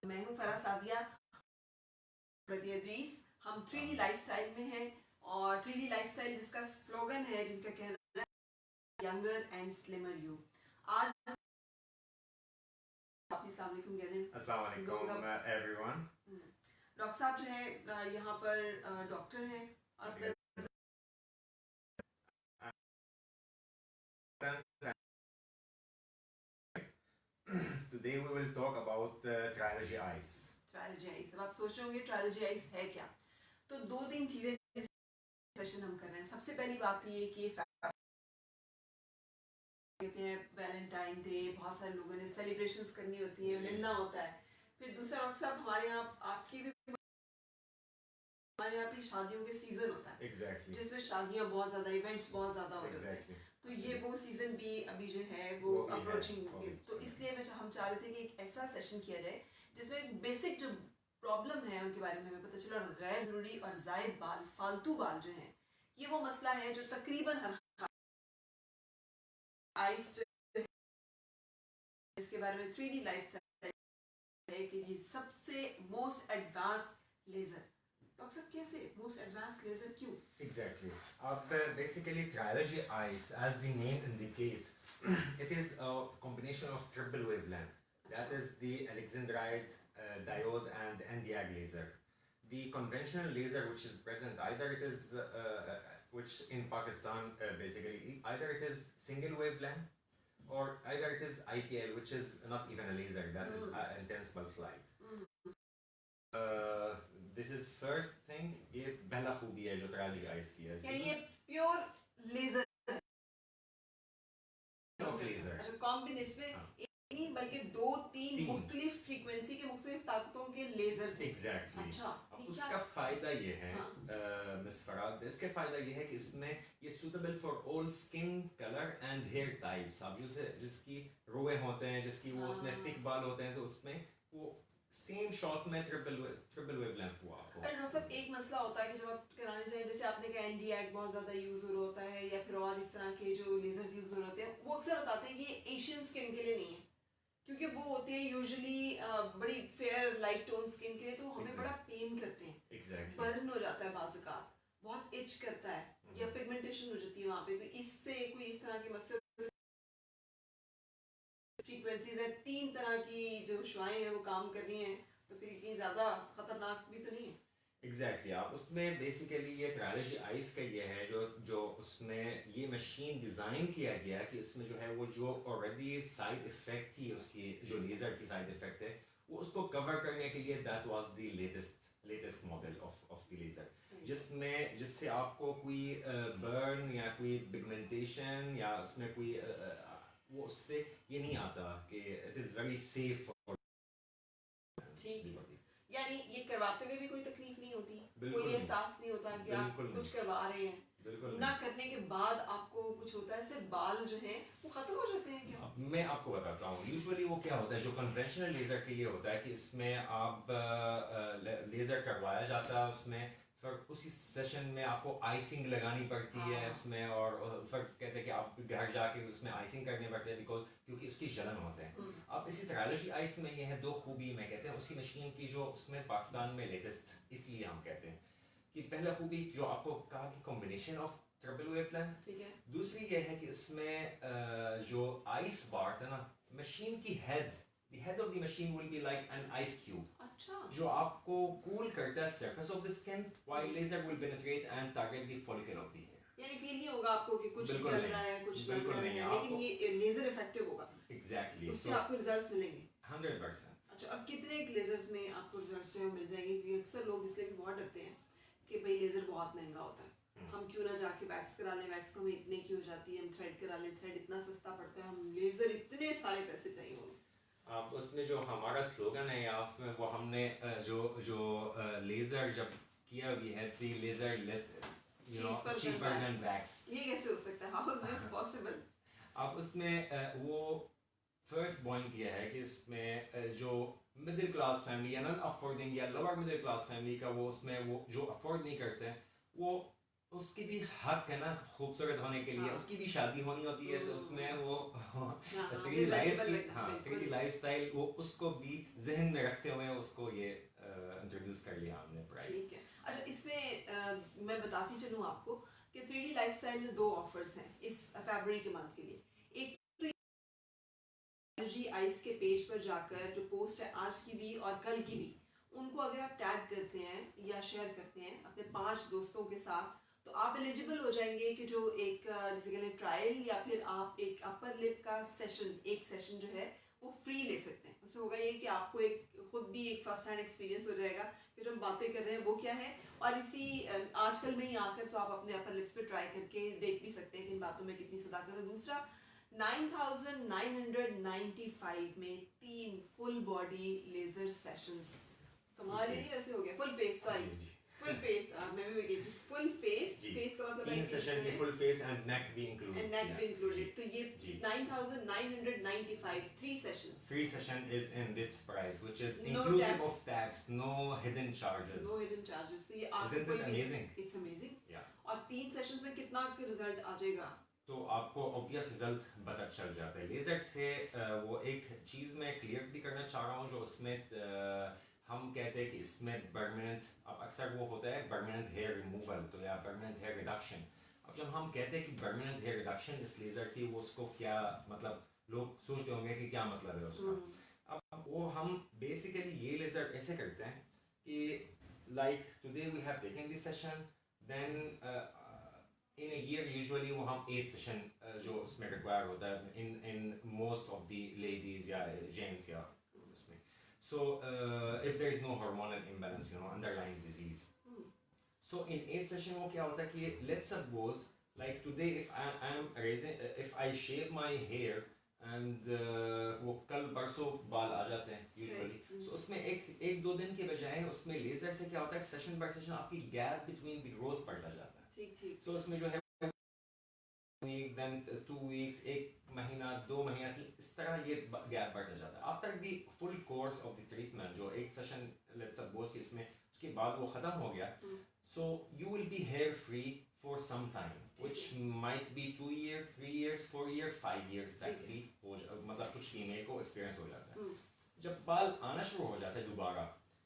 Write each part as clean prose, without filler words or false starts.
मैं हूँ फरा सादिया बदियद्रीस। हम 3D लाइफस्टाइल में हैं और 3D लाइफस्टाइल जिसका स्लोगन है, जिनका कहना है यंगर एंड स्लिमर यू। आज आप अस्सलाम वालेकुम कह दें। अस्सलाम वालेकुम एवरीवन। डॉक्टर साहब जो है यहाँ पर डॉक्टर हैं और Today we will talk about trilogy eyes. Trilogy eyes. अब आप सोच रहे होंगे ट्रायलजी आइस है क्या? तो दो तीन चीजें सेशन हम कर रहे हैं। सबसे पहली बात तो ये कि कहते हैं वैलेंटाइन डे, बहुत सारे लोगों ने सेलिब्रेशंस करनी होती है, मिलना होता है। फिर दूसरा वक्त साहब हमारे यहाँ आपकी भी हमारे यहाँ भी शादियों के सीजन होता है Exactly. जिसमें शादियाँ बहुत ज्यादा, इवेंट्स बहुत ज्यादा हो रहे Exactly. हैं। तो ये वो सीजन भी अभी जो है वो वो भी है, अप्रोचिंग वो भी तो इसलिए हम चाह रहे थे कि एक ऐसा सेशन किया जाए जिसमें बेसिक जो प्रॉब्लम है उनके बारे में हमें पता चला, और गैर जरूरी और जायद बाल, फालतू बाल जो हैं, ये वो मसला है जो तकरीबन हर आइस इसके बारे में 3D लाइफस्टाइल है कि ये सबसे मोस्ट एडवांस्ड लेजर। डॉक्टर साहब कैसे मोस्ट एडवांस्ड लेजर क्यों? Exactly. Basically, trilogy eyes, as the name indicates, it is a combination of triple wavelength. That is the Alexandrite diode and Nd:YAG laser. The conventional laser, which is present, either it is, which in Pakistan, basically, either it is single wavelength, or either it is IPL, which is not even a laser, that is intense pulse light. This is first thing, ये पहला खूबी है जो ट्रायलजी ice की है। यानी ये pure laser of laser. अच्छा, कॉम्बिनेशन में नहीं बल्कि दो तीन मुख्तलिफ फ्रीक्वेंसी के मुख्तलिफ ताकतों के लेजर से। एग्जैक्टली। अच्छा, अब उसका फायदा ये है हाँ। मिस फराद, इसके फायदा ये है कि इसमें ये suitable for all skin colour and hair types. आप जिसकी रोए होते हैं, जिसकी वो उसमें थिक बाल होते हैं, तो उसमें वो सेम शॉट में ट्रिपल वेवलेंथ हुआ आपको। डॉक्टर साहब एक मसला होता है कि जब आप कराने जाए, जैसे आपने कहा Nd:YAG बहुत ज्यादा यूज हो रहा होता है या फिर और इस तरह के जो लेजर यूज हो रहे होते हैं, वो अक्सर बताते हैं कि एशियन स्किन के लिए नहीं है क्योंकि वो होते हैं यूजुअली बड़ी फेयर लाइट टोन स्किन के लिए, तो हमें बड़ा पेन करते हैं, बर्न हो जाता है बाजुकात, बहुत इच करता है या पिगमेंटेशन हो जाती है वहां पे। तो इससे कोई इस तरह के मसले फ्रीक्वेंसीज है, तीन तरह की जो शुआएं हैं वो काम कर रही हैं, तो फिर इतनी ज्यादा खतरनाक भी तो नहीं है। एग्जैक्टली आप उसमें बेसिकली ये ट्रायलजी आइस का ये है जो जो उसमें ये मशीन डिज़ाइन किया गया कि इसमें जो है वो जो ऑलरेडी साइड इफेक्ट थी उसकी, जो लेज़र की साइड इफेक्ट है, वो उसको कवर करने के लिए that was the latest model of the laser, जिससे आपको कोई बर्न या कोई पिगमेंटेशन या उसमें कोई वो उससे ये नहीं आता कि इट इज़ वेरी सेफ। ठीक, यानी ये करवाते हुए भी कोई तकलीफ नहीं होती, कोई एहसास नहीं होता कि आप कुछ करवा रहे हैं, ना करने के बाद आपको कुछ होता है, सिर्फ बाल जो हैं वो खत्म हो जाते हैं क्या? मैं आपको बताता हूँ यूजुअली वो क्या होता है, जो कन्वेंशनल लेज़र के लिए होता है कि इसमें आप लेज़र करवाया जाता है, उसमें फिर उसी सेशन में आपको आइसिंग लगानी पड़ती है उसमें, और फिर कहते हैं कि आप घर जाके उसमें आइसिंग करने पड़ते हैं क्योंकि उसकी जलन होते हैं। अब इसी ट्रायलजी आइस में ये है दो खूबी मैं कहते हैं उसी मशीन की जो उसमें पाकिस्तान में लेटेस्ट, इसलिए हम कहते हैं कि पहला खूबी जो आपको कहा कि कॉम्बिनेशन ऑफ ट्रिपल वेवलेंथ, ठीक है। दूसरी ये है कि इसमें जो आइस बार है ना, मशीन की the head of the machine will be like an ice cube, अच्छा, जो आपको कूल करता है surface of the skin, while laser will penetrate and target the follicle of the hair. यानी फील नहीं होगा आपको कि कुछ जल रहा है, कुछ लग रहा है, लेकिन ये लेजर इफेक्टिव होगा। Exactly. उससे आपको रिजल्ट्स मिलेंगे 100%. अच्छा, अब कितने लेजर्स में आपको रिजल्ट्स जो मिल जाएंगे? क्योंकि अक्सर लोग इसलिए भी बहुत डरते हैं कि भाई लेजर बहुत महंगा होता है, हम क्यों ना जाके वैक्स करा लें, वैक्स को हमें इतने की हो जाती है, हम थ्रेड करा लें, थ्रेड इतना सस्ता पड़ता है, हम लेजर इतने सारे पैसे चाहिए होंगे। अब उसमें जो हमारा स्लोगन है या वो हमने जो लेजर जब किया, we had the laser less cheaper than wax. ये कैसे हो सकता है? How is this possible? अब उसमें वो फर्स्ट पॉइंट ये है कि इसमें जो मिडिल क्लास फैमिली या नॉन अफोर्डिंग या लोअर मिडिल क्लास फैमिली का वो उसमें वो जो अफोर्ड नहीं करते हैं वो उसकी भी हक है ना खूबसूरत होने के लिए, हाँ। उसकी भी शादी होनी होती है, तो उसमें वो हाँ, थ्री लाइफ presentable की, लगना, हाँ बिल्कुल। थ्री लाइफ स्टाइल, वो उसको भी जहन में रखते हुए उसको ये इंट्रोड्यूस कर लिया हमने प्राइस। ठीक है। अच्छा, इसमें मैं बताती चलूँ आपको कि 3D लाइफस्टाइल में 2 ऑफर्स हैं इस फरवरी के मंथ के लिए। एक तो एनर्जी आइस के पेज पर जाकर जो पोस्ट है आज की भी और कल की भी, उनको अगर आप टैग करते हैं या शेयर करते हैं अपने 5 दोस्तों के साथ, तो आप एलिजिबल हो जाएंगे कि जो एक जिसे कहते हैं ट्रायल, या फिर आप एक अपर लिप का सेशन, एक सेशन जो है वो फ्री ले सकते हैं। उससे होगा ये कि आपको एक खुद भी एक फर्स्ट हैंड एक्सपीरियंस हो जाएगा कि जो हम बातें कर रहे हैं वो क्या है, और इसी आजकल में ही आकर तो आप अपने अपर लिप्स पे ट्राई करके देख भी सकते हैं कि इन बातों में कितनी सदाकत है। दूसरा, 9,995 में 3 फुल बॉडी लेजर सेशंस। कमाल ही नहीं वैसे हो गया, full face, sorry full face, मैं भी वही कहती फुल फेस, फेस का मतलब 3 सेशन में फुल फेस एंड नेक भी इंक्लूड, एंड नेक भी इंक्लूडेड, तो ये 9,995 3 sessions. 3 session is in this price, which is No inclusive tax. of tax, no hidden charges. No hidden charges, तो ये आपको Isn't कोई it भी, amazing? It's amazing. Yeah. और 3 सेशंस में कितना आपके रिजल्ट आ जाएगा? तो आपको ऑब्वियस रिजल्ट पता चल जाता है लेजर से। वो एक चीज़ मैं क्लियर भी करना चाह रहा हूँ, जो उसमें हम कहते हैं कि इसमें परमानेंट, अब अक्सर वो होता है परमानेंट हेयर रिमूवल, तो या परमानेंट हेयर रिडक्शन। अब जब हम कहते हैं कि परमानेंट हेयर रिडक्शन इस लेज़र की, वो उसको क्या मतलब, लोग सोचते होंगे कि क्या मतलब है उसका। अब वो हम बेसिकली ये लेज़र ऐसे करते हैं कि like today we have taken this session, then in a year usually वो हम 8 सेशन जो उसमें रिक्वायर होता है in most of the ladies या gents या उसमें, so if there is no hormonal imbalance, you know, underlying disease, so in 8 session वो क्या होता है कि let's suppose like today if I am raising, if I shave my hair and वो कल परसों बाल आ जाते हैं usually, so उसमें एक दो दिन के बजाय उसमें लेजर से क्या होता है सेशन बाय सेशन आपकी गैप बिटवीन द ग्रोथ बढ़ता जाता है। ठीक। सो उसमें जो है वीक, देन 2 वीक्स, 1 महीना, 2 महीना, इस तरह ये गैप बढ़ता जाता है। After the full course of the treatment, जो एक सेशन लेट्स सपोज कि इसमें उसके बाद वो खत्म हो गया, so you will be hair free for some time, which might be 2 year, 3 years, 4 year, 5 years तक भी हो, मतलब कुछ फीमेल को एक्सपीरियंस हो जाता है। जब बाल आना शुरू हो जाता है दोबारा,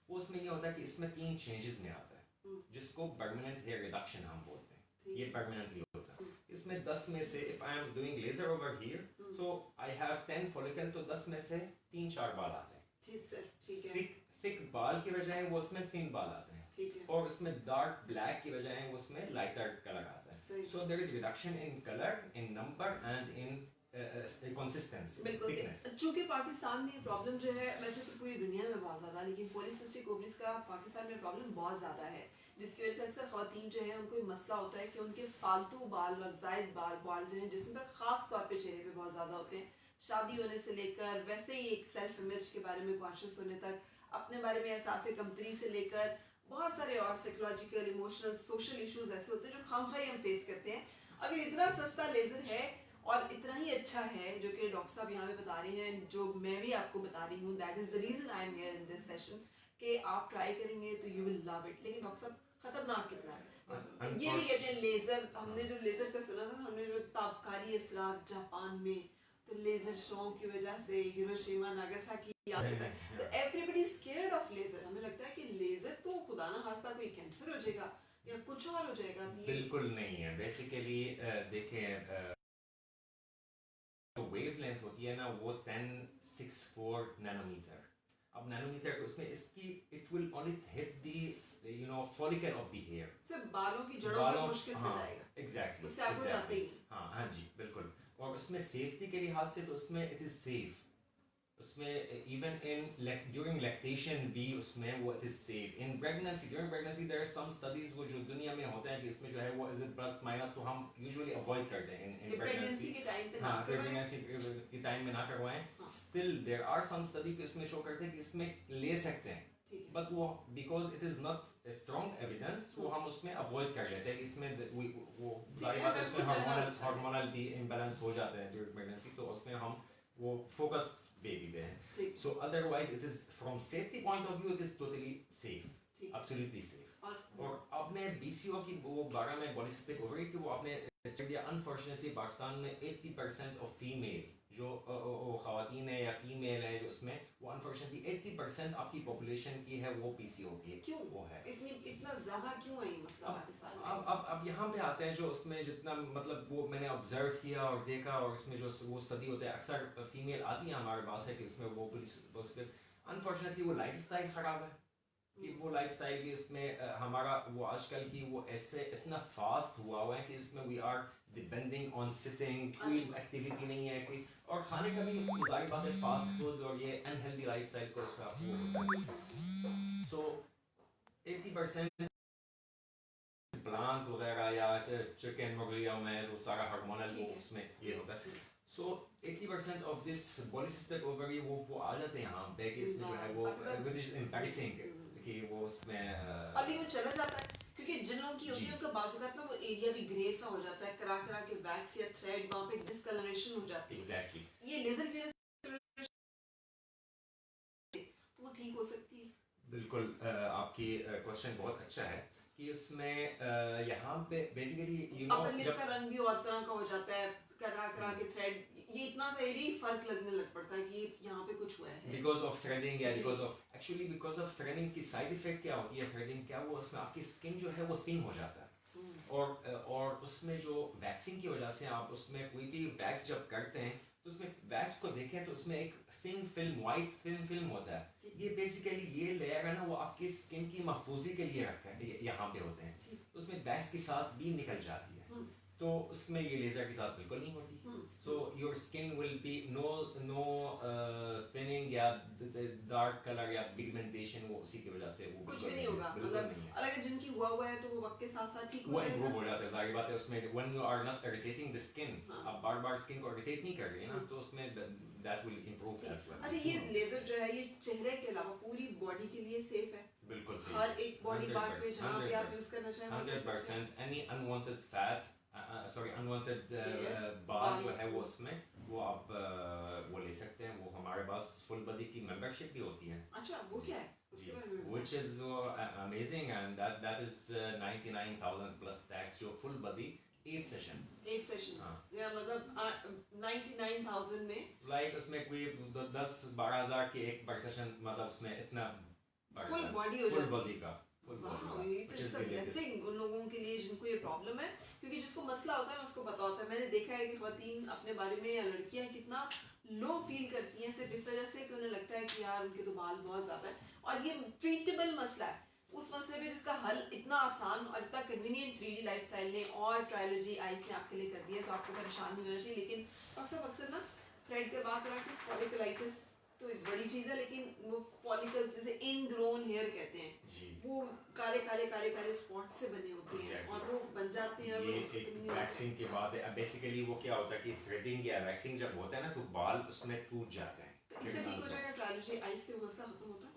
वो उसमें ये होता है कि इसमें 3 चेंजेस में आता है, जिसको परमानेंट हेयर रिडक्शन हम बोलते हैं। ये परमानेंटली होता है। इसमें 10 में से if I am doing laser over here, so I have 10 follicle, तो 10 में से 3-4 बाल आते हैं। ठीक सर, ठीक है। थिक बाल के बजाय वो उसमें थिन बाल आते हैं, ठीक है। और उसमें डार्क ब्लैक के बजाय वो उसमें लाइटर कलर आता है। So there is reduction in colour, in number and in consistency, thickness. चूंकि पाकिस्तान में प्रॉब्लम जो है, वैसे तो पूरी दुनिया में बहुत ज़्यादा, लेकिन पॉलीसिस्टिक ओवरीज का पाकिस्तान में प्रॉब्लम बहुत ज़्यादा है, जिसकी वजह से अक्सर ख़वातीन जो है उनको मसला होता है कि उनके फालतू बाल और जायद बाल जो हैं जिसम पर ख़ास तौर पे चेहरे पे बहुत ज़्यादा होते हैं, शादी होने से लेकर वैसे ही एक सेल्फ इमेज के बारे में कॉन्शियस होने तक, अपने बारे में एहसास कमतरी से लेकर बहुत सारे और साइकोलॉजिकल, इमोशनल, सोशल इश्यूज ऐसे होते हैं जो खामखाई हम फेस करते हैं। अगर इतना सस्ता लेज़र है और इतना ही अच्छा है, जो कि डॉक्टर साहब यहाँ पे बता रहे हैं, जो मैं भी आपको बता रही हूँ, that is the reason I am here in this session, कि आप ट्राई करेंगे तो यू विल लव इट। लेकिन डॉक्टर साहब खतरनाक कितना है, ये भी कहते हैं लेज़र, हमने जो लेज़र का सुना था, हमने जो ताबकारी असरात जापान में, तो लेज़र शो की वजह से हिरोशिमा नागासाकी याद आता है, तो एवरीबॉडी स्केयर्ड ऑफ लेज़र। हमें लगता है कि लेज़र तो खुदा ना खास्ता कोई कैंसर हो जाएगा या कुछ और हो जाएगा। बिल्कुल नहीं है। बेसिकली देखें, जो वेवलेंथ होती है ना, वो 1064 नैनोमीटर। अब नैनोमीटर उसमें इसकी it will only hit the follicle of the hair, सिर्फ बालों की जड़ों तक मुश्किल से जाएगा। एग्जैक्टली, उससे आगे जाते ही। हाँ जी बिल्कुल। और उसमें सेफ्टी के लिहाज से तो उसमें इट इज सेफ, उसमें इवन इन ड्यूरिंग लैक्टेशन भी उसमें वो it is safe. In pregnancy, during pregnancy there are some studies वो जो दुनिया में होते हैं कि इसमें जो है वो इज इट प्लस माइनस, तो हम यूजुअली अवॉइड करते हैं इन प्रेगनेंसी के टाइम पे। हाँ, प्रेगनेंसी के टाइम में ना करवाएं। Still there are some study पे इसमें शो करते हैं कि इसमें ले सकते हैं, बट वो because it is not strong evidence, वो हम उसमें अवॉइड कर लेते हैं कि इसमें वो सारी बात है, उसमें हार्मोनल भी इम्बैलेंस हो जाते हैं ड्यूरिंग प्रेगनेंसी, तो उसमें हम वो फोकस दे देते हैं। सो otherwise it is from safety point of view it is totally safe. ठीक है। absolutely safe. और और आपने BCO की वो 12 में पॉलिसिस्टिक ओवरी की वो आपने चेक दिया, अनफॉर्चुनेटली पाकिस्तान में 80% ऑफ फीमेल जो खवातीन है या फीमेल है जो उसमें वो अनफॉर्चुनेटली 80% आपकी पॉपुलेशन की है वो PCO की क्यों वो है। इतना ज्यादा क्यों है ये मसला अब पाकिस्तान में? अब यहाँ पे आते हैं जो उसमें जितना मतलब वो मैंने ऑब्जर्व किया और देखा और उसमें जो वो स्टडी होते हैं अक्सर फीमेल आती हैं हमारे पास है कि उसमें वो अनफॉर्चुनेटली वो लाइफस्टाइल ख़राब है कि वो लाइफस्टाइल भी इसमें हमारा वो आजकल की वो ऐसे इतना फास्ट हुआ है कि इसमें we are depending on sitting, कोई एक्टिविटी नहीं है कोई, और खाने का भी जाहिर बात है फास्ट फूड और ये अनहेल्दी लाइफस्टाइल को उसका वो होता है। सो 80% प्लांट वगैरह या चिकन मुर्गियों में वो सारा हार्मोनल वो उसमें ये होता है। सो 80% ऑफ दिस पॉलिसिस्टिक ओवरी वो आ जाते हैं यहाँ पे कि इसमें जो है वो विच इज एम्बैरेसिंग कि वो उसमें अभी वो चला जाता है क्योंकि जिन लोगों की होती है उनका बाज़ ना वो एरिया भी ग्रे सा हो जाता है, करा करा के वैक्स या थ्रेड वहाँ पे डिस्कलरेशन हो जाती है। एग्जैक्टली ये लेजर की वजह से तो वो ठीक हो सकती है। बिल्कुल आपकी क्वेश्चन बहुत अच्छा है कि इसमें यहाँ पे basically you know upper lip का रंग भी और तरह का हो जाता है, करा करा के थ्रेड, ये इतना सा एरिया ही फर्क लगने लग पड़ता है कि यहाँ पे कुछ हुआ है बिकॉज ऑफ थ्रेडिंग या बिकॉज ऑफ थ्रेडिंग की साइड इफेक्ट क्या होती है, थ्रेडिंग क्या वो उसमें आपकी स्किन जो है वो थिन हो जाता है और उसमें जो वैक्सिंग की वजह से आप उसमें कोई भी वैक्स जब करते हैं तो उसमें वैक्स को देखें तो उसमें एक thin film, white thin film होता है। ये बेसिकली ये लेयर है ना वो आपकी स्किन की महफूजी के लिए रखा है, यहाँ पे होते हैं, तो उसमें वैक्स के साथ भी निकल जाती है, तो उसमें ये लेजर के साथ बिल्कुल नहीं होती। So your skin will be no thinning या डार्क कलर या पिगमेंटेशन वो उसी की वजह से वो कुछ भी नहीं होगा, मतलब अलग जिनकी हुआ है तो वो वक्त के साथ साथ ठीक वो इम्प्रूव हो जाता है। जाहिर बात है उसमें when you are not irritating the skin, आप बार बार स्किन को इरिटेट नहीं कर रही है ना, तो उसमें that will improve as well. अच्छा ये लेजर जो है ये चेहरे के अलावा पूरी बॉडी के लिए सेफ है? बिल्कुल सेफ, हर एक बॉडी पार्ट पे जहाँ भी आप यूज करना चाहें 100%। एनी अनवांटेड फैट अनवांटेड बाल जो है वो उसमें वो आप वो ले सकते हैं। वो हमारे पास फुल बॉडी की मेंबरशिप भी होती है। अच्छा वो क्या है उसके बारे में? which is amazing and that is 99,000 plus tax जो full body 8 सेशंस या मतलब 99,000 में लाइक उसमें कोई 10-12 हज़ार की एक पर सेशन, मतलब उसमें इतना फुल बॉडी हो जाती है, फुल बॉडी का ब्लेसिंग उन लोगों के लिए जिनको ये प्रॉब्लम है, क्योंकि जिसको मसला होता है ना उसको पता होता है। मैंने देखा है कि ख्वातीन अपने बारे में या लड़कियां कितना लो फील करती हैं सिर्फ इस वजह से कि उन्हें लगता है कि यार उनके तो बाल बहुत ज़्यादा है, और ये ट्रीटेबल मसला है। उस मसले पे जिसका हल इतना आसान और इतना कन्वीनियंट 3D लाइफस्टाइल ने और ट्रायोलॉजी आइस ने आपके लिए कर दिया, तो आपको परेशान नहीं होना चाहिए। लेकिन अक्सर ना थ्रेड के बात करा कि फॉलिकुलाइटिस तो एक बड़ी चीज़ है, लेकिन वो फॉलिकल्स जैसे इनग्रोन हेयर कहते हैं, वो काले काले काले काले स्पॉट से बने होते हैं और वो बन जाते हैं। ये एक वैक्सिंग के बाद बेसिकली वो क्या होता है कि थ्रेडिंग या वैक्सिंग जब होता है ना तो बाल उसमें टूट जाते हैं। तो इससे ठीक हो जाएगा ट्रायोलॉजी आइस से मसला खत्म होता है?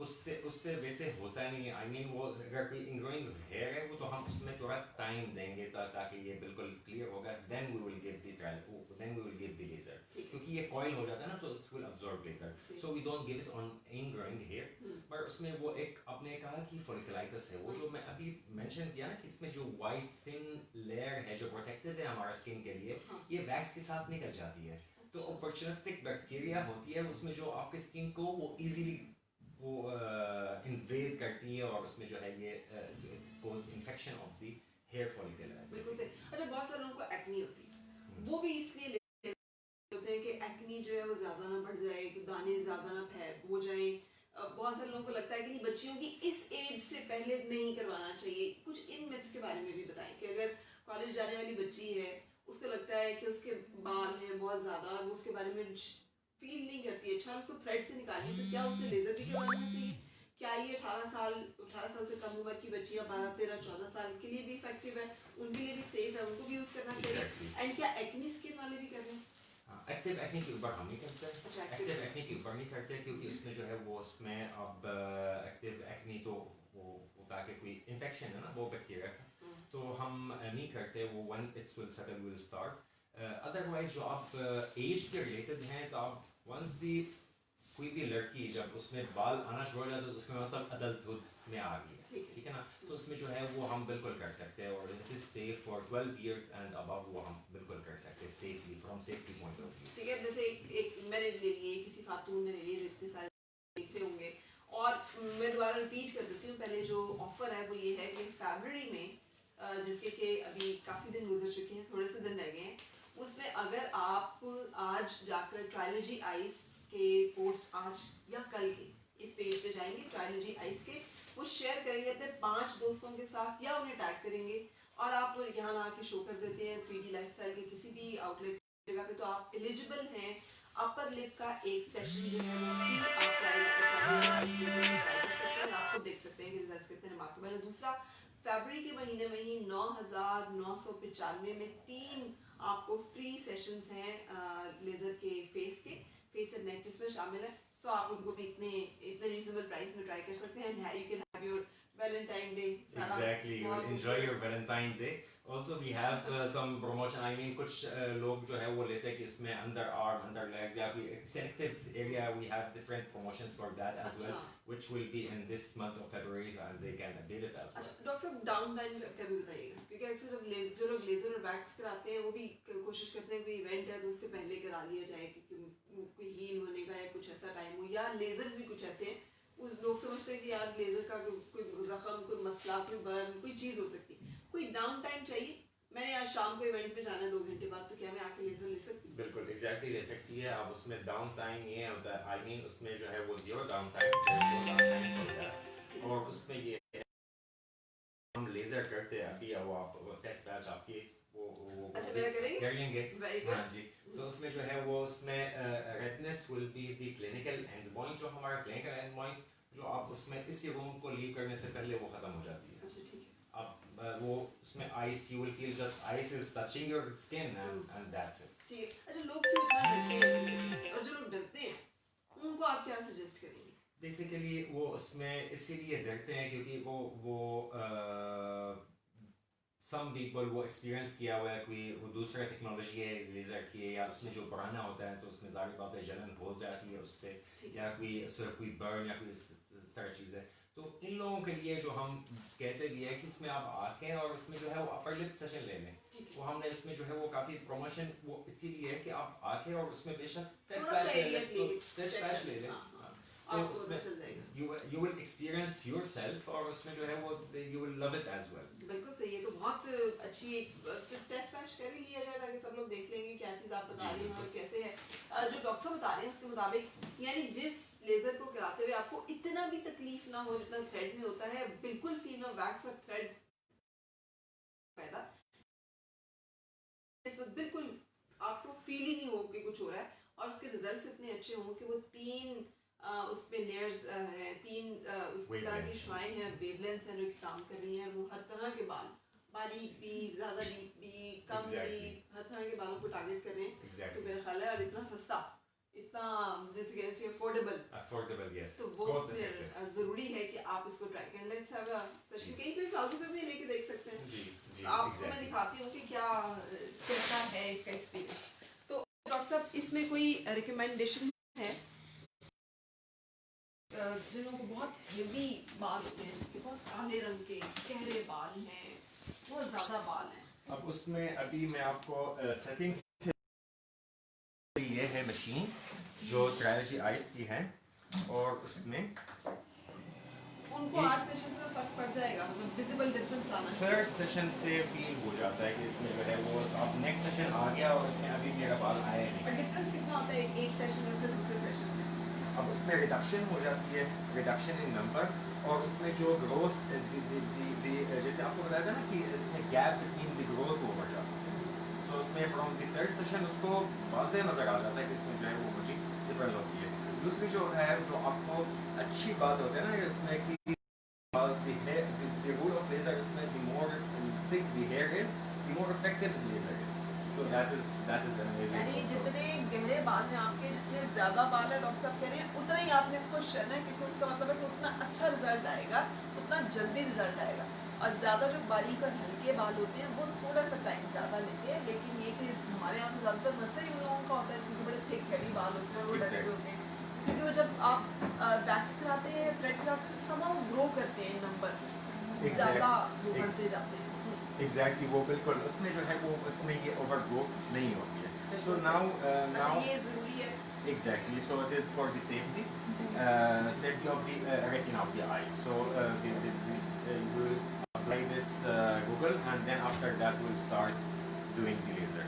उससे वैसे होता नहीं है। आई मीन वो अगर कोई इनग्रोइंग हेयर है वो तो हम उसमें थोड़ा टाइम देंगे ताकि ये बिल्कुल क्लियर होगा, then we will give the trial, then we will give the laser, क्योंकि ये कॉइल हो जाता है ना तो it will absorb laser, so we don't give it on ingrowing hair. पर उसमें वो एक आपने कहा कि फॉलिकुलाइटिस है, वो जो मैं अभी मेंशन किया ना कि इसमें जो वाइट थिन लेयर है जो प्रोटेक्टिव है हमारा स्किन के लिए, ये वैक्स के साथ निकल जाती है, तो अपॉर्चुनिस्टिक बैक्टीरिया होती है उसमें जो आपके स्किन को वो इजीली वो इन्वेड करती है और उसमें जो है ये cause infection of the hair follicle है। बिल्कुल सही। अच्छा बहुत सारे लोगों को एक्नी होती है, वो भी इसलिए होते हैं कि एक्नी जो है वो ज़्यादा ना बढ़ जाए, कि दाने ज़्यादा ना हो जाए। बहुत सारे लोगों को लगता है कि नहीं बच्चियों की इस एज से पहले नहीं करवाना चाहिए। कुछ इन मिथ्स के बारे में भी बताएं कि अगर कॉलेज जाने वाली बच्ची है उसको लगता है कि उसके बाल हैं बहुत ज़्यादा और वो उसके बारे में फील नहीं करती है, अच्छा उसको थ्रेड से निकालनी, तो क्या उसे लेजर भी करवाना चाहिए? क्या ये 18 साल से कम उम्र की बच्चियां 12, 13, 14 साल के लिए भी इफेक्टिव है, उनके लिए भी सेफ है, उनको भी यूज करना चाहिए? एंड क्या एक्नी स्किन वाले भी कर रहे हैं? एक्टिव एक्ने के ऊपर हम नहीं करते, एक्टिव एक्ने के ऊपर नहीं करते क्योंकि उसमें जो है वो उसमें अब एक्टिव एक्ने तो वो ताकि कोई इन्फेक्शन है ना वो बैक्टीरिया का, तो हम नहीं करते वो। One it's will settle will start. Otherwise जो आप एज के रिलेटेड हैं तो आप वंस दी कोई भी लड़की जब उसमें बाल आना शुरू हो जाता है तो उसमें मतलब अडल्टहुड में आ गई है, ठीक है ना। तो उसमें जो है वो हम बिल्कुल कर सकते हैं और it is safe for 12 years and above, वो हम बिल्कुल कर सकते हैं safely from safety point of view. ठीक है, जैसे एक मैंने ले लिए, किसी खातून ने ले लिए, इतने सारे देख रहे होंगे। और मैं दोबारा रिपीट कर देती हूँ, पहले जो ऑफर है वो ये है कि फरवरी में जिसके कि अभी काफ़ी दिन गुजर चुके हैं, थोड़े से दिन रह गए हैं, उसमें अगर आप आज जाकर ट्रायलजी आइस के पोस्ट आज या कल के इस पेज पे जाएंगे, ट्रायलजी आइस के, वो शेयर करेंगे अपने 5 दोस्तों के साथ या उन्हें टैग करेंगे और आप यहाँ ना आके शो कर देते हैं 3D लाइफस्टाइल के किसी भी आउटलेट जगह पे, तो आप एलिजिबल हैं। अपर लिप का एक सेशन जो है वो फ्री आप ट्राई कर सकते हैं, आपको देख सकते हैं कि रिजल्ट्स कितने रिमार्केबल है। दूसरा, फरवरी के महीने में ही 9,995 में 3 आपको फ्री सेशंस हैं लेजर के फेस एंड नेक जिसमें शामिल है। सो आप उनको भी इतने रीजनेबल प्राइस में ट्राई कर सकते हैं। You can have your Valentine day. Exactly, you will enjoy your Valentine Day. Also we have some promotion. I mean कुछ लोग जो है वो लेते हैं कि इसमें under arm, under legs या कोई selective area, we have different promotions for that as well, which will be in this month of February, and they can update it as well. अच्छा डॉक्टर साहब, डाउन टाइम का भी बताइएगा, क्योंकि अक्सर जब जो लोग लेजर और वैक्स कराते हैं वो भी कोशिश करते हैं कोई इवेंट है तो उससे पहले करा लिया जाए, क्योंकि कोई हील होने का या कुछ ऐसा टाइम हो, या लेजर्स भी कुछ ऐसे हैं उस लोग समझते हैं कि यार लेजर का कोई जख्म, कोई मसला, कोई बर्न, कोई चीज हो सकती है, कोई डाउन टाइम चाहिए, मैंने आज शाम को इवेंट पे जाना है 2 घंटे बाद, तो क्या मैं आके लेजर ले सकती हूँ? बिल्कुल एग्जैक्टली ले सकती है आप। उसमें डाउन टाइम ये होता है, आई मीन उसमें जो है वो जीरो डाउन टाइम होता है, और उसमें ये हम लेजर करते हैं अभी, वो आप टेस्ट बैच आपकी वो अच्छा मेरा करेंगे? करेंगे। हाँ जी। सो उसमें जो है वो उसमें redness will be the clinical and point, जो हमारा क्लिनिकल एंड पॉइंट जो आप उसमें इस रूम को लीव करने से पहले वो खत्म हो जाती है। अच्छा ठीक है। आप वो उसमें ice, you will feel just ice is touching your skin and that's it. ठीक है। अच्छा लोग क्यों इतना डरते हैं, और जो लोग डरते हैं उनको आप क्या सजेस्ट करेंगे? बेसिकली वो उसमें इसीलिए डरते हैं क्योंकि वो सम पीपल वो एक्सपीरियंस किया हुआ है, कोई वो दूसरा टेक्नोलॉजी है लेज़र की है, या उसमें जो पुराना होता है तो उसमें ज़ाहिर बात है जलन हो जाती है उससे, या कोई बर्न या कोई इस तरह चीज़ है। तो इन लोगों के लिए जो हम कहते भी है कि इसमें आप आके और इसमें जो है वो अपर लिप सेशन ले लें, वो हमने इसमें जो है वो काफ़ी प्रमोशन वो इसके लिए है कि आप आके और उसमें बेशक टेस्ट पैच ले लें, तो उसमें you will experience yourself, और उसमें जो है वो you will love it as well. बिल्कुल सही है। तो बहुत अच्छी एक टेस्ट मैच कर ही लिया जाए ताकि सब लोग देख लेंगे क्या चीज़ आप बता रही हैं और कैसे है। जो डॉक्टर बता रहे हैं उसके मुताबिक, यानी जिस लेजर को कराते हुए आपको इतना भी तकलीफ ना हो जितना थ्रेड में होता है, बिल्कुल फील ना वैक्स और थ्रेड पैदा, इस वक्त बिल्कुल आपको फील ही नहीं हो कि कुछ हो रहा है, और उसके रिजल्ट्स इतने अच्छे हों कि वो 3 उसमें लेयर्स हैं, 3 उस तरह की शुआएं हैं, वेवलेंथ्स हैं जो काम कर रही हैं, वो हर तरह के बाल, बारीक भी, ज़्यादा डीप भी, कम भी, हर तरह के बालों को टारगेट कर रहे हैं। तो मेरा ख्याल है, और इतना सस्ता, इतना जैसे कहना चाहिए अफोर्डेबल, yes, तो वो फिर ज़रूरी है कि आप इसको ट्राई करें। लेट्स हैव अ सेशन, कहीं पे प्लाजो पे भी लेके देख सकते हैं। जी, आपको मैं दिखाती हूँ कि क्या कैसा है इसका एक्सपीरियंस। तो डॉक्टर साहब, इसमें कोई रिकमेंडेशन है जिन लोगों को बहुत हेवी बाल होते हैं, जिनके बहुत काले रंग के गहरे बाल हैं, बहुत ज़्यादा बाल हैं? अब उसमें अभी मैं आपको सेटिंग्स, ये है मशीन जो ट्रायलजी आइस की है, और उसमें उनको 8 सेशंस में फर्क पड़ जाएगा, मतलब विजिबल डिफरेंस आना चाहिए। थर्ड सेशन से फील हो जाता है कि इसमें जो है वो अब नेक्स्ट सेशन आ गया और इसमें अभी मेरा बाल आया नहीं। पर डिफरेंस कितना होता है एक सेशन में से दूसरे सेशन में? अब उसमें रिडक्शन हो जाती है, रिडक्शन इन नंबर, और उसमें जो ग्रोथ जैसे आपको बताया था ना कि इसमें गैप बिटवीन द ग्रोथ वो बढ़ जाती है, सो उसमें फ्रॉम द थर्ड सेशन उसको वाज़ेह नज़र आ जाता है कि इसमें जो है वो मुझे डिफरेंस होती है। दूसरी जो है जो आपको अच्छी बात होती है ना इसमें कि the rule of laser is the more thick the hair is, the more effective the laser is. So that is amazing. यानी जितने गहरे बाल हैं आपके, जितने ज़्यादा बाल है डॉक्टर साहब कह रहे हैं, उतना ही आपने खुश रहना है, क्योंकि उसका मतलब है कि उतना अच्छा रिजल्ट आएगा, उतना जल्दी रिजल्ट आएगा। और ज़्यादा जो बारीक और हल्के बाल होते हैं वो थोड़ा सा टाइम ज़्यादा लेते हैं, लेकिन ये कि हमारे यहाँ पे ज़्यादातर मसला ही उन लोगों का होता है जिनके बड़े थिक हैवी बाल होते हैं और वो डरे हुए होते हैं, क्योंकि वो जब आप वैक्स कराते हैं थ्रेड कराते हैं तो समाउ ग्रो करते हैं नंबर ज़्यादा वो बढ़ते जाते हैं एग्जैक्टली वो बिल्कुल उसमें जो है वो उसमें ये ओवर ग्रोथ नहीं होती है. So बिल्कुल now सही। अच्छा now ये ज़रूरी है exactly, so it is for the safety safety of the retina of the eye. So we will apply this Google, and then after that we'll start doing the laser.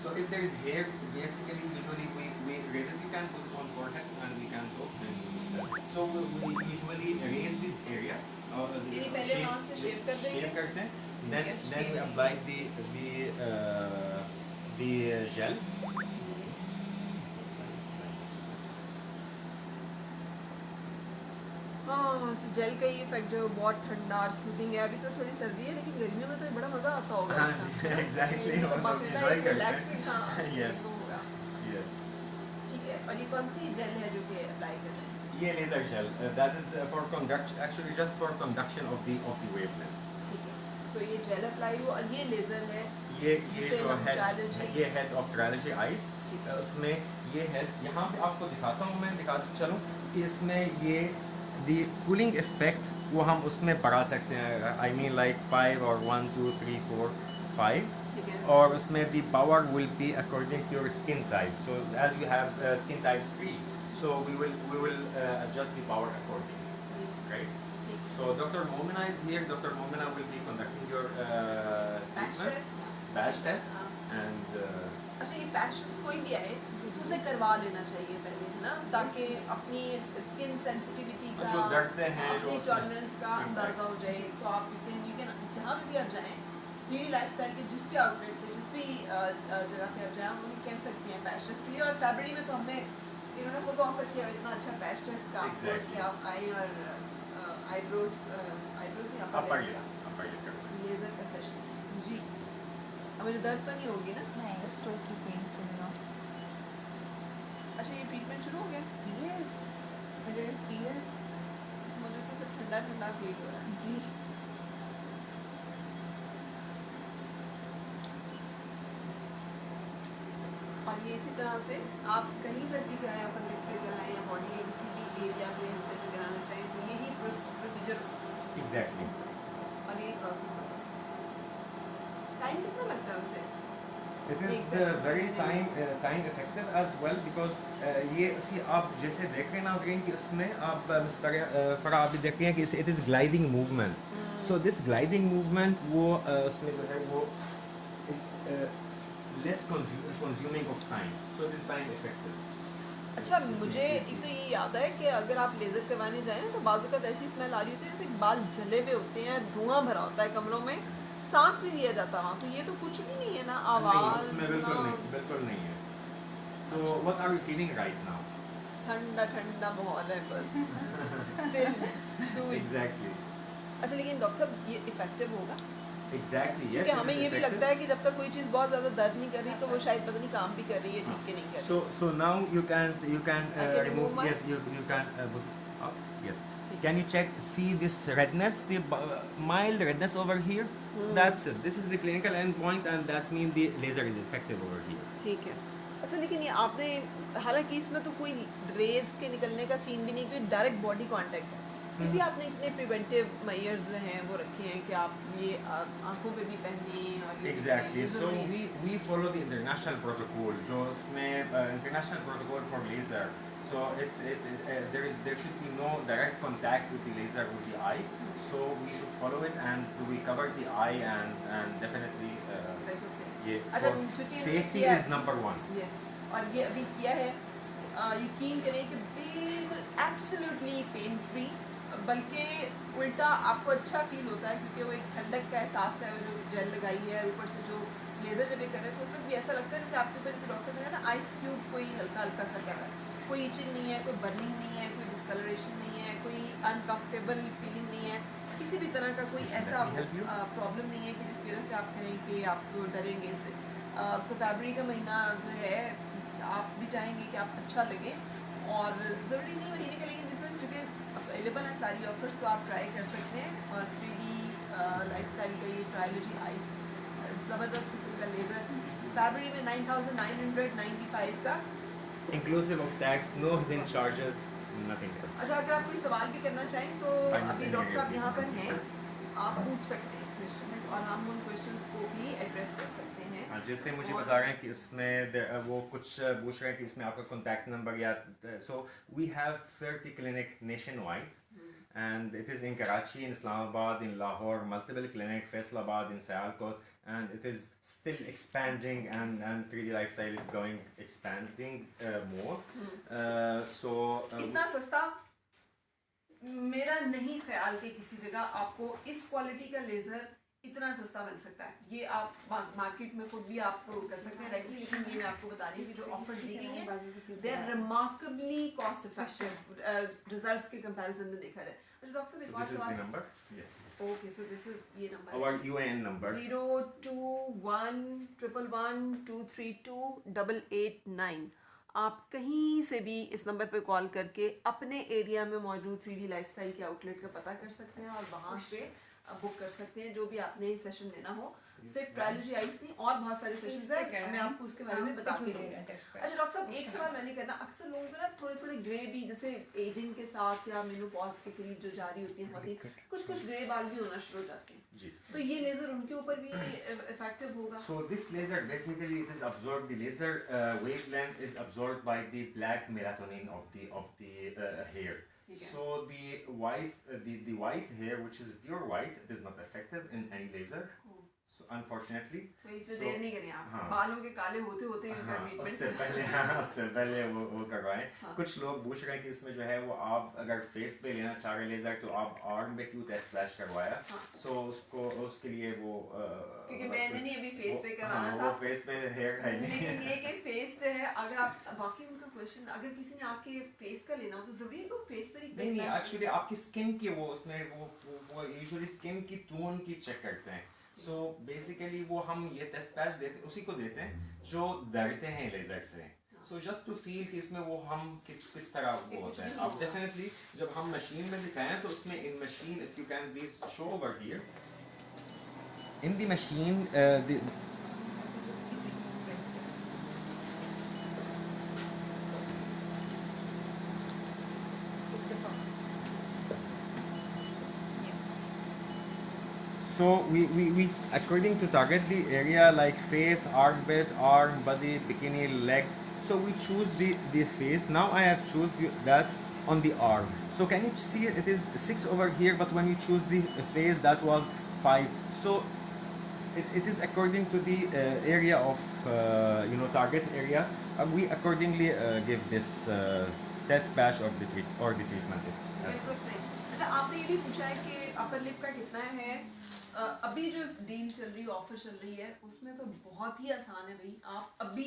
So if there is hair, basically usually we raise it. We can put it on forehead and we can go and use that. So we usually raise this area. यानी पहले वहाँ से शेव कर देंगे Shave करते हैं. ठीक है, Then we shaving। apply the gel. हाँ जेल का ये इफेक्ट जो बहुत ठंडा और सूदिंग है अभी तो थोड़ी सर्दी है लेकिन गर्मियों में तो ये बड़ा मजा आता होगा हाँ इसका। जी, exactly, ये तो हम लोग बाकायदा enjoy एक करते हैं। relaxing, हाँ, Yes. वो होगा। Yes. ठीक है और ये कौन सी जेल है जो कि अप्लाई कर रहे हैं ये laser gel. That is for conduction. Actually, just for conduction of the wavelength. ठीक है सो ये जेल अप्लाई हुआ और ये लेजर है ये जिसे जो हम head trilogy- ये head of trilogy eyes. ठीक है। उसमें ये head यहाँ पे आपको दिखाता हूँ मैं दिखाता चलूँ कि इसमें ये the cooling effect वो हम उसमें बढ़ा सकते हैं. I mean like 5 or 1 2 3 4 5. ठीक है और उसमें the power will be according to your skin type. So as you have skin type 3, so we will adjust the power accordingly, right? ठीक So Dr. Momina is here. Dr. Momina will be conducting your patch treatment, test patch test, and अच्छा ये patch test कोई भी आए तो उसे करवा लेना चाहिए पहले है ना ताकि अपनी स्किन सेंसिटिविटी का जो डरते हैं अपनी जो टॉलरेंस का अंदाजा हो जाए तो आप यू कैन जहाँ पे भी आप जाएं 3D लाइफस्टाइल के जिस भी आउटलेट पे जिस भी जगह पे आप जाएं हम उन्हें कह सकते हैं पैच टेस्ट के लिए और फरवरी में तो हमने इन्होंने खुद ऑफर किया इतना अच्छा पैच टेस्ट का Exactly. कि आप आई और आईब्रोज नहीं upper अपर lip करना. लेजर का सेशन जी अब मुझे दर्द तो नहीं होगी ना नहीं it's totally painful you know अच्छा ये ट्रीटमेंट शुरू हो गया yes I didn't feel it मुझे तो सब ठंडा ठंडा फील हो रहा है जी और ये इसी तरह से आप कहीं पर भी कराएं अपन लिख के कराएं या बॉडी के किसी भी एरिया पे हिस्से में कराना चाहें तो यही प्रोसीजर Exactly. और ये प्रोसेस होगा टाइम कितना लगता है उसे It एक is session very करने में? time effective as well because ये सी आप जैसे देख रहे हैं नाज़रीन कि इसमें आप फरा आप भी देख रहे हैं कि it is gliding movement. So this gliding movement वो इसमें जो है वो less consuming of time. So it is time effective. अच्छा मुझे एक तो ये याद है कि अगर आप लेज़र करवाने जाएं ना तो बाजू का ऐसी स्मेल आ रही होती है जैसे बाल जले हुए होते हैं धुआं भरा होता है कमरों में सांस नहीं लिया जाता वहाँ तो ये तो कुछ भी नहीं है ना नहीं, आवाज़ उसमें बिल्कुल नहीं है. So what are you feeling right now? ठंडा ठंडा माहौल है बस चिल डू इट Exactly. अच्छा लेकिन डॉक्टर साहब ये इफेक्टिव होगा Exactly. Yes. क्योंकि it हमें is ये भी effective. लगता है कि जब तक कोई चीज़ बहुत ज़्यादा दर्द नहीं कर रही तो वो शायद पता नहीं काम भी कर रही है ठीक के नहीं कर रही So now you can I can remove. remove my- Yes, you can put it up. Yes. ठीक। Can you check? See this redness, the mild redness over here. That's it. This is the clinical endpoint, and that means the laser is effective over here. ठीक है अच्छा लेकिन ये आपने हालांकि इसमें तो कोई रेज के निकलने का सीन भी नहीं कोई डायरेक्ट बॉडी कांटेक्ट है फिर भी आपने इतने प्रिवेंटिव मेजर्स जो हैं वो रखे हैं कि आप ये आंखों पे भी पहने और ये Exactly. ये So ज़रूरी है। we follow the international protocol. जो इसमें international protocol for laser. So there should be no direct contact with the laser with the eye. So we should follow it, and we cover the eye and definitely बिल्कुल सही। ये अच्छा for चूंकि safety is number one. Yes और ये अभी किया है यकीन करें कि बिल्कुल एब्सोल्युटली पेन फ्री बल्कि उल्टा आपको अच्छा फील होता है क्योंकि वो एक ठंडक का एहसास है वो जो जेल लगाई है ऊपर से जो लेज़र जब ये कर रहे हैं तो उस वक्त भी ऐसा लगता है जैसे आपके ऊपर जैसे डॉक्टर ने कहा ना आइस क्यूब कोई हल्का हल्का सा कर रहा है कोई इचिंग नहीं है कोई बर्निंग नहीं है कोई डिस्कलरेशन नहीं है कोई अनकम्फर्टेबल फीलिंग नहीं है किसी भी तरह का कोई ऐसा Let me help you. Problem नहीं है कि जिसकी वजह से आप कहें कि आप डरेंगे इससे सो फरवरी का महीना जो है आप भी चाहेंगे कि आप अच्छा लगे और ज़रूरी नहीं महीने का लेकिन जिसमें जगह अवेलेबल है सारी ऑफर्स तो आप ट्राई कर सकते हैं और 3D लाइफस्टाइल का ये ट्रायलॉजी आइस ज़बरदस्त किस्म का लेज़र फरवरी में 9995 का inclusive of tax, no hidden charges, nothing else. अच्छा, अगर आप कोई सवाल भी करना चाहें तो Fine, अभी send डॉक्टर me साहब your यहाँ पर please. हैं, आप पूछ सकते हैं क्वेश्चंस और हम उन क्वेश्चंस को भी एड्रेस कर सकते हैं। हाँ, जैसे मुझे और- बता रहे हैं कि इसमें वो कुछ पूछ रहे हैं कि इसमें आपका कॉन्टैक्ट नंबर या so we have 30 clinic nationwide and it is in Karachi, in Islamabad, in Lahore, multiple clinic, Faisalabad, in Sialkot, and it is still expanding and 3D Lifestyle is going expanding more. So इतना सस्ता मेरा नहीं ख्याल कि किसी जगह आपको इस क्वालिटी का लेजर इतना सस्ता मिल सकता है। ये आप मार्केट में खुद भी आप कर सकते हैं डायरेक्टली, लेकिन ये मैं आपको बता रही हूँ कि जो ऑफर्स दी गई हैं they are remarkably cost effective results के कंपैरिजन में देखा जाए। अच्छा डॉक्टर साहब, एक और this is the सवाल। number. Yes. Okay, so this is ये नंबर Our UAN number. 021111232889। आप कहीं से भी इस नंबर पे कॉल करके अपने एरिया में मौजूद 3D लाइफस्टाइल के आउटलेट का पता कर सकते हैं और वहाँ पे बुक कर सकते हैं जो भी आपने सेशन लेना हो। सिर्फ ट्रायलॉजी आइस नहीं, और बहुत सारे सेशंस हैं, मैं आपको उसके बारे में बता के दूंगी। अच्छा डॉक्टर साहब, एक सवाल मैंने करना, अक्सर लोगों को ना थोड़े थोड़े ग्रे भी, जैसे एजिंग के साथ या मेनोपॉज के करीब जो जारी होती है होती, कुछ कुछ ग्रे बाल भी होना शुरू हो जाते हैं जी। तो ये लेजर उनके ऊपर भी इफेक्टिव होगा? So this laser basically it is absorbed. The laser wavelength is absorbed by the black melatonin of the hair. Okay. So the white the white hair, which is pure white, it is not effective in any laser. So unfortunately. तो इससे So- देर नहीं करें आप, हाँ। बालों के काले होते होते ही उनका हाँ, उससे ट्रीटमेंट पहले उससे पहले वो करवाएं। हाँ। कुछ लोग पूछ रहे हैं कि इसमें जो है वो आप अगर फेस पे लेना चाह रहे लेजर तो आप आर्म पे क्यों टेस्ट फ्लैश करवाया। हाँ। सो उसको उसके लिए वो क्योंकि मैंने नहीं अभी फेस पे करवाना हाँ, था, वो फेस पे हेयर है नहीं। लेकिन ये कि फेस पे है, अगर आप बाकी उनका क्वेश्चन, अगर किसी ने आके फेस का लेना हो तो जरूरी है कि फेस पर ही नहीं नहीं, करना है? एक्चुअली आपकी स्किन की वो उसमें वो यूजुअली स्किन की टोन की चेक करते हैं। सो बेसिकली वो हम ये टेस्ट पैच देते उसी को देते हैं जो डरते हैं लेजर से। सो जस्ट टू फील कि इसमें वो हम किस तरह वो होता है। अब डेफिनेटली जब हम मशीन में दिखाएं तो उसमें in machine, if you can please show over here in the machine So we according to target the area like face, armpit, arm, body, bikini, legs. So we choose the face. Now I have choose that on the arm. So can you see it is 6 over here, but when you choose the face that was 5. So it is according to the area of target area. We accordingly give this test patch of the treatment. बिल्कुल सही। अच्छा, आपने ये भी पूछा है कि upper lip का कितना है। अभी जो डील चल रही है, ऑफर चल रही है, उसमें तो बहुत ही आसान है भाई। आप अभी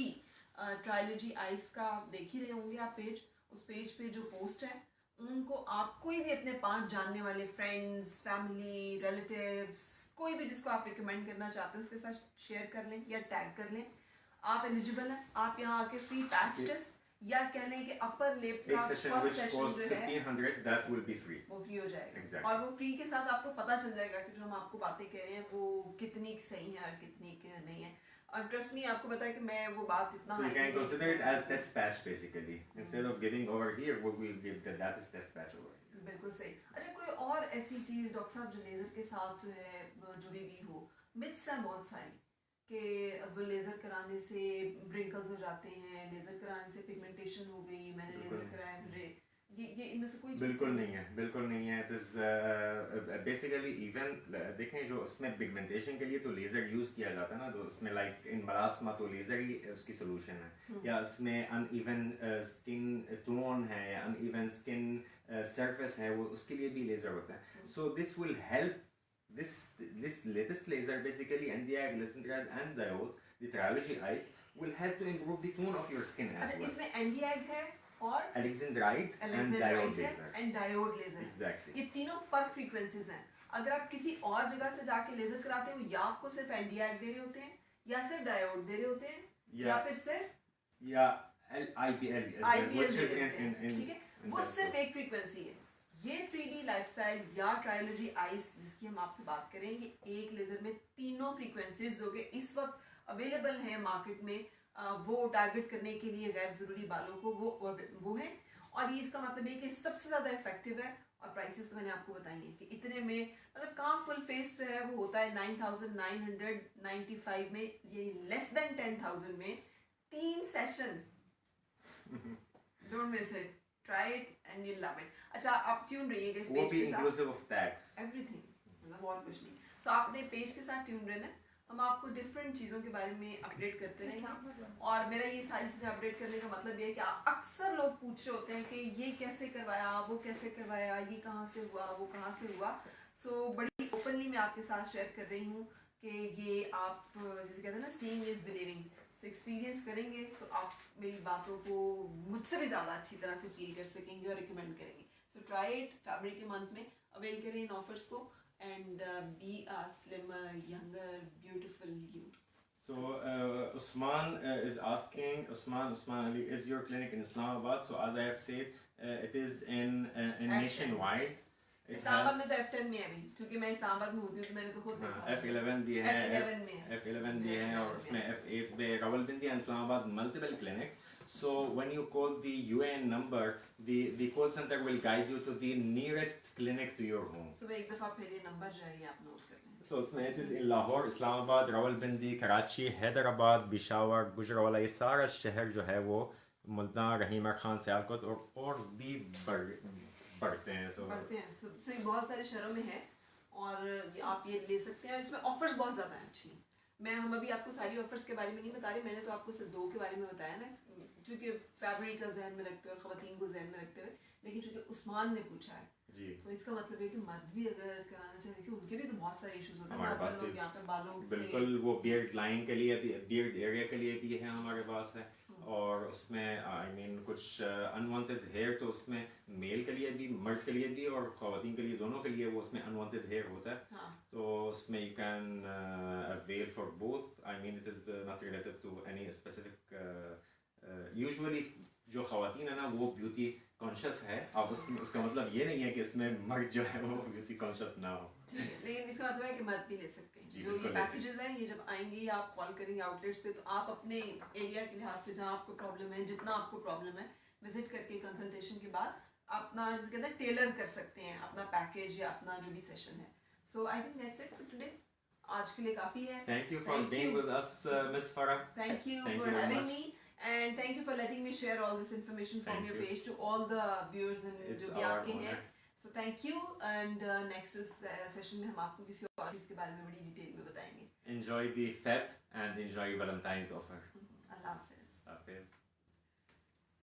ट्रायलॉजी आइस का देख ही रहे होंगे आप पेज, उस पेज पे जो पोस्ट है उनको आप कोई भी अपने 5 जानने वाले फ्रेंड्स, फैमिली, रिलेटिव्स, कोई भी जिसको आप रिकमेंड करना चाहते हैं उसके साथ शेयर कर लें या टैग कर लें। आप एलिजिबल हैं, आप यहाँ आके फ्री पैच टेस्ट या कह लें कि अपर लिप का फर्स्ट सेशन जो है 1500 that will be free. वो फ्री हो जाएगा। Exactly. और वो फ्री के साथ आपको पता चल जाएगा कि जो हम आपको बातें कह रहे हैं वो कितनी सही है और कितनी नहीं है। और ट्रस्ट मी, आपको पता है कि मैं वो बात इतना So you can highly consider it as test patch basically. Instead of giving over here, we will give that is test patch over here. बिल्कुल सही। अच्छा, कोई और ऐसी चीज डॉक्टर साहब जो लेजर के साथ जो है जुड़ी हुई हो? मिथ्स हैं बहुत सारी कि वो लेजर कराने से ब्रिंकल्स हो जाते हैं, लेजर कराने से पिगमेंटेशन हो गई, मैंने लेजर कराया, मुझे ये इनमें से कोई चीज़ बिल्कुल सही नहीं है, बिल्कुल नहीं है। इट इज बेसिकली इवन देखें जो उसमें पिगमेंटेशन के लिए तो लेजर यूज किया जाता है ना, तो उसमें लाइक इन मलास्मा तो लेजर ही उसकी सोल्यूशन है, या इसमें अनइवन स्किन टोन है या अनइवन स्किन सरफेस है, वो उसके लिए भी लेजर होता है। So this will help this latest laser basically Nd:YAG, Lisandride and diode, the Triology Ice will help to improve the tone of your skin as अच्छा, well. इसमें Nd:YAG है और Alexandrite and diode laser. And diode laser. Exactly. ये तीनों फर्क frequencies हैं। अगर आप किसी और जगह से जाके लेजर कराते हो, या आपको सिर्फ Nd:YAG दे रहे होते हैं या सिर्फ डायोड दे रहे होते हैं या फिर सिर्फ IPL, IPL which is दे रहे होते हैं, ठीक है, वो सिर्फ एक फ्रीक्वेंसी है। ये 3D लाइफस्टाइल या ट्रायलॉजी आइस जिसकी हम आपसे बात करें, ये एक लेजर में तीनों फ्रीक्वेंसीज जो कि इस वक्त अवेलेबल हैं मार्केट में, वो टारगेट करने के लिए गैर ज़रूरी बालों को वो है। और ये इसका मतलब है कि सबसे ज़्यादा इफेक्टिव है। और प्राइसेस तो मैंने आपको बताई हैं कि इतने में मतलब काम फुल फेस जो है वो होता है 9,995 में, ये लेस देन 10,000 में 3 session. Don't miss it, try it and you love it. अच्छा, आप ट्यून रहिएगा इस वो पेज भी के साथ, इंक्लूसिव ऑफ टैक्स एवरीथिंग, मतलब और कुछ नहीं। सो आपने पेज के साथ ट्यून रहना है, हम आपको डिफरेंट चीज़ों के बारे में अपडेट करते रहेंगे। और मेरा ये सारी चीज़ें अपडेट करने का मतलब ये है कि अक्सर लोग पूछ रहे होते हैं कि ये कैसे करवाया, वो कैसे करवाया, ये कहाँ से हुआ, वो कहाँ से हुआ। सो बड़ी ओपनली मैं आपके साथ शेयर कर रही हूँ कि ये आप जैसे कहते हैं ना, seeing is believing. So experience करेंगे तो आप मेरी बातों को मुझसे भी ज़्यादा अच्छी तरह से फील कर सकेंगे और रिकमेंड करेंगे। सो ट्राई इट, फैब्रिक के मंथ में अवेल करें इन ऑफर्स को and be a slimmer, younger, beautiful you. So Usman is asking, Usman Ali, is your clinic in Islamabad? So as I have said, it is in nationwide. Islamabad में तो F10 में है अभी, क्योंकि मैं इस्लामाबाद में होती हूँ तो मैंने तो खुद देखा। F11 भी है, F11 में है, F11 भी है और उसमें F8 भी है। Rawalpindi and Islamabad multiple clinics. So when you call the UAN number, the call center will guide you to the nearest clinic to your home. So एक दफा फिर ये नंबर जो है ये आप नोट कर लें। So उसमें it is in Lahore, Islamabad, Rawalpindi, Karachi, Hyderabad, Peshawar, Gujranwala, ये सारा शहर जो है वो मुल्तान, रहीमा खान, सियालकोट और भी बढ़ते हैं। बढ़ते हैं, so बहुत सारे शहरों में है और आप ये ले सकते हैं। इसमें ऑफर्स बहुत ज़्यादा हैं एक्चुअली। हम अभी आपको सारी ऑफर्स के बारे में नहीं बता रहे, मैंने तो आपको सिर्फ 2 के बारे में बताया ना, क्योंकि फैब्रिक का जहन में रखते हुए और ख़वातीन को जहन में रखते हुए। लेकिन चूंकि उस्मान ने पूछा है जी, तो इसका मतलब है कि मर्द भी अगर कराना चाहे, देखिए उनके भी तो बहुत सारे इश्यूज होते हैं। हमारे पास लोग यहाँ पे बालों से बिल्कुल वो बियर्ड लाइन के लिए भी, बियर्ड एरिया के लिए भी है हमारे पास है। और उसमें आई मीन कुछ अनवांटेड हेयर तो उसमें मेल के लिए भी, मर्द के लिए भी और ख़वातीन के लिए, दोनों के लिए वो उसमें अनवांटेड हेयर होता है। हाँ। तो उसमें you can avail for both. I mean it is not related to any specific. Usually जो ख़वातीन है ना वो ब्यूटी कॉन्शियस है। अब उसका मतलब ये नहीं है कि इसमें मर्द जो है वो ब्यूटी कॉन्शियस ना हो। लेकिन इसका मतलब है कि मर्द भी ले सकते हैं। जो ये पैकेजेस हैं, ये जब आएंगे या आप कॉल करेंगे आउटलेट्स पे, तो आप अपने एरिया के लिहाज से जहाँ आपको प्रॉब्लम है, जितना आपको प्रॉब्लम है, विजिट करके कंसल्टेशन के बाद अपना जिसे कहते हैं टेलर कर सकते हैं अपना पैकेज या अपना जो भी सेशन है। So I think that's it for today. आज के लिए काफ़ी है। Thank you for being with us, Miss Farah. Thank you for having me. And thank you for letting me share all this information from your page to all the viewers and जो भी आपके हैं। So thank you and next session में हम आपको किसी और चीज़ के बारे में बड़ी डिटेल में बताएंगे। Enjoy the Feb and enjoy Valentine's offer. अल्लाह हाफिज़। Hafiz.